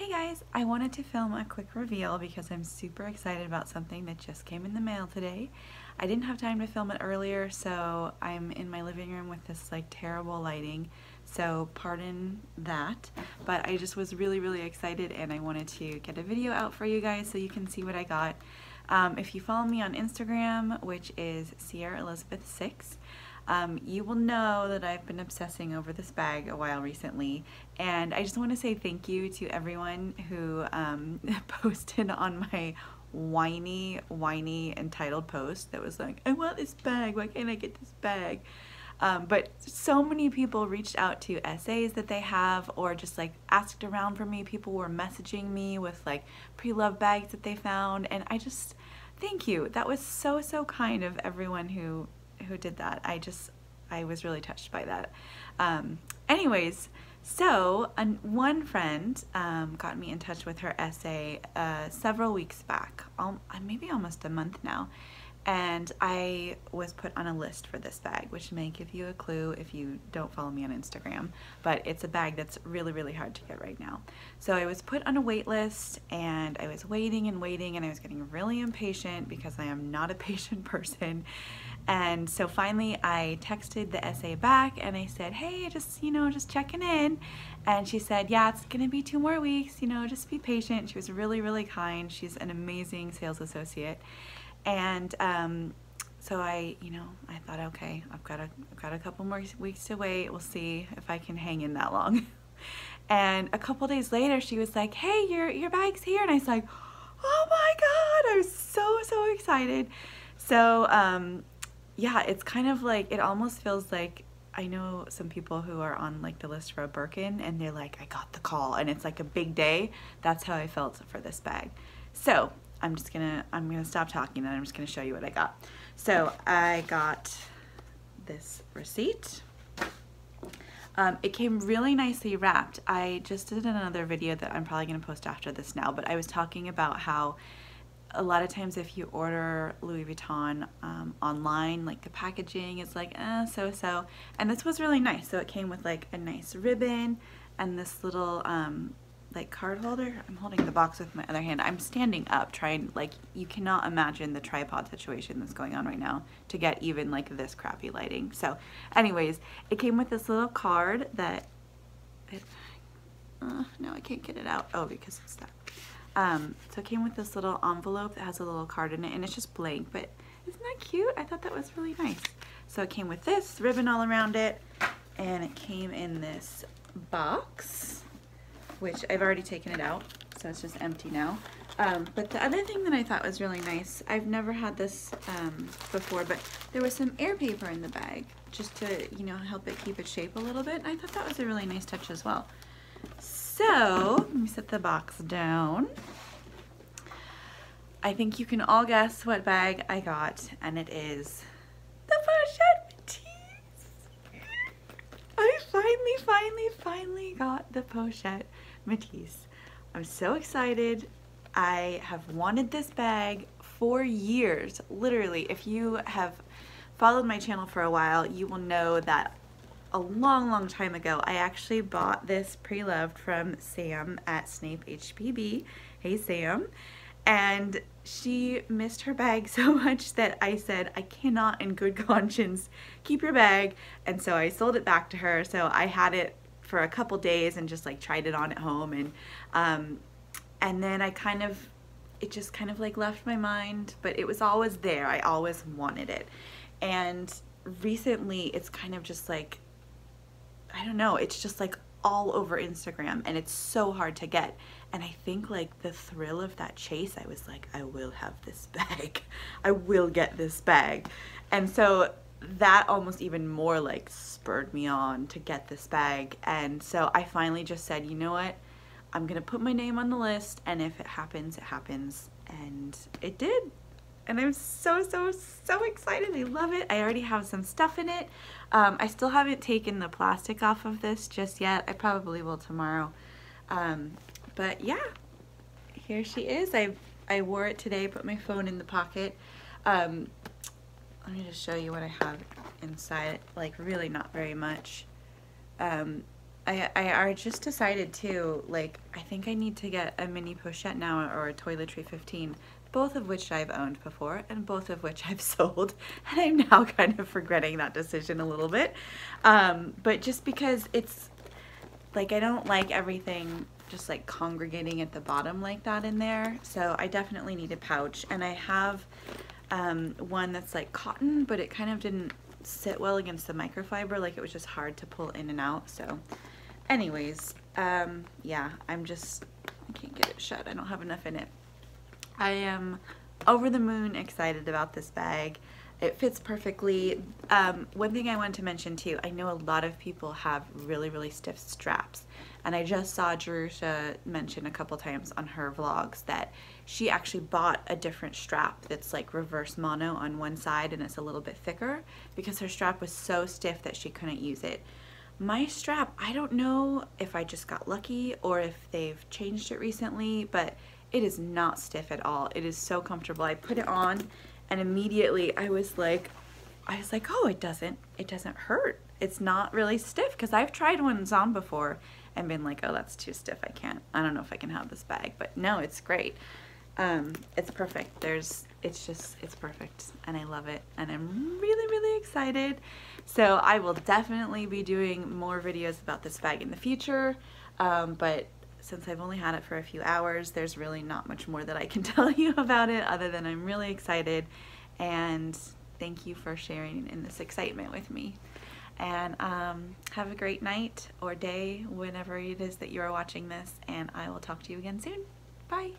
Hey guys, I wanted to film a quick reveal because I'm super excited about something that just came in the mail today. I didn't have time to film it earlier, so I'm in my living room with this like terrible lighting, so pardon that, but I just was really excited and I wanted to get a video out for you guys so you can see what I got. If you follow me on Instagram, which is Sierra Elizabeth 6, you will know that I've been obsessing over this bag a while recently, and I just want to say thank you to everyone who posted on my whiny entitled post that was like, I want this bag, why can't I get this bag? But so many people reached out to essays that they have or just like asked around for me. People were messaging me with like pre-loved bags that they found, and I just thank you. That was so kind of everyone who did that. I was really touched by that. Anyways, so one friend got me in touch with her essay several weeks back, maybe almost a month now, and I was put on a list for this bag, which may give you a clue if you don't follow me on Instagram, but it's a bag that's really hard to get right now. So I was put on a wait list, and I was waiting and I was getting really impatient because I am not a patient person. And so finally I texted the essay back and I said, hey, just checking in. And she said, yeah, it's gonna be 2 more weeks, just be patient. She was really kind. She's an amazing sales associate. And so I thought, okay, I've got a couple more weeks to wait. We'll see if I can hang in that long. And a couple days later, she was like, hey, your bag's here. And I was like, oh my God, I was so excited. So yeah, it's kind of like, it almost feels like, I know some people who are on like the list for a Birkin and they're like, I got the call, and it's like a big day. That's how I felt for this bag. So I'm gonna stop talking and I'm just gonna show you what I got. So I got this receipt. It came really nicely wrapped. I just did another video that I'm probably gonna post after this now, but I was talking about how a lot of times if you order Louis Vuitton online, like the packaging is like so, and this was really nice. So it came with like a nice ribbon and this little like card holder. I'm holding the box with my other hand. I'm standing up trying, like, you cannot imagine the tripod situation that's going on right now to get even like this crappy lighting. So anyways, it came with this little card that no, I can't get it out. Oh, because it's stuck. So it came with this little envelope that has a little card in it, and it's just blank, but isn't that cute? I thought that was really nice. So it came with this ribbon all around it, and it came in this box, which I've already taken it out, so it's just empty now. But the other thing that I thought was really nice, I've never had this before, but there was some air paper in the bag just to, help it keep its shape a little bit, and I thought that was a really nice touch as well. So, let me set the box down. I think you can all guess what bag I got, and it is the Pochette Metis. I finally got the Pochette Metis. I'm so excited. I have wanted this bag for years. Literally, if you have followed my channel for a while, you will know that a long time ago, I actually bought this pre-loved from Sam at Snape HPB. Hey Sam. And she missed her bag so much that I said, I cannot in good conscience keep your bag. And so I sold it back to her. So I had it for a couple days and just like tried it on at home. And then it just kind of like left my mind, but it was always there. I always wanted it. And recently it's kind of just like, I don't know, it's just like all over Instagram, and it's so hard to get. And I think like the thrill of that chase, I was like, I will have this bag. I will get this bag. And so that almost even more like spurred me on to get this bag. And so I finally just said, you know what? I'm gonna put my name on the list, and if it happens, it happens. And it did. And I'm so excited. I love it. I already have some stuff in it. I still haven't taken the plastic off of this just yet. I probably will tomorrow. But yeah, here she is. I wore it today, put my phone in the pocket. Let me just show you what I have inside. Like really not very much. I just decided too, like, I think I need to get a mini pochette now or a toiletry 15, both of which I've owned before and both of which I've sold, and I'm now kind of regretting that decision a little bit. But just because it's like, I don't like everything just like congregating at the bottom like that in there, so I definitely need a pouch. And I have one that's like cotton, but it kind of didn't sit well against the microfiber, like it was just hard to pull in and out. So anyways, yeah, I can't get it shut, I don't have enough in it. I am over the moon excited about this bag. It fits perfectly. One thing I wanted to mention too, I know a lot of people have really stiff straps, and I just saw Jerusha mention a couple times on her vlogs that she actually bought a different strap that's like reverse mono on one side and it's a little bit thicker because her strap was so stiff that she couldn't use it. My strap, I don't know if I just got lucky or if they've changed it recently, but it is not stiff at all. It is so comfortable. I put it on and immediately I was like, oh, it doesn't hurt. It's not really stiff, because I've tried ones on before and been like, oh, that's too stiff. I don't know if I can have this bag, but no, it's great. It's perfect. It's perfect, and I love it, and I'm really excited. So I will definitely be doing more videos about this bag in the future, but since I've only had it for a few hours, there's really not much more that I can tell you about it other than I'm really excited, and thank you for sharing in this excitement with me. And have a great night or day whenever it is that you are watching this, and I will talk to you again soon. Bye.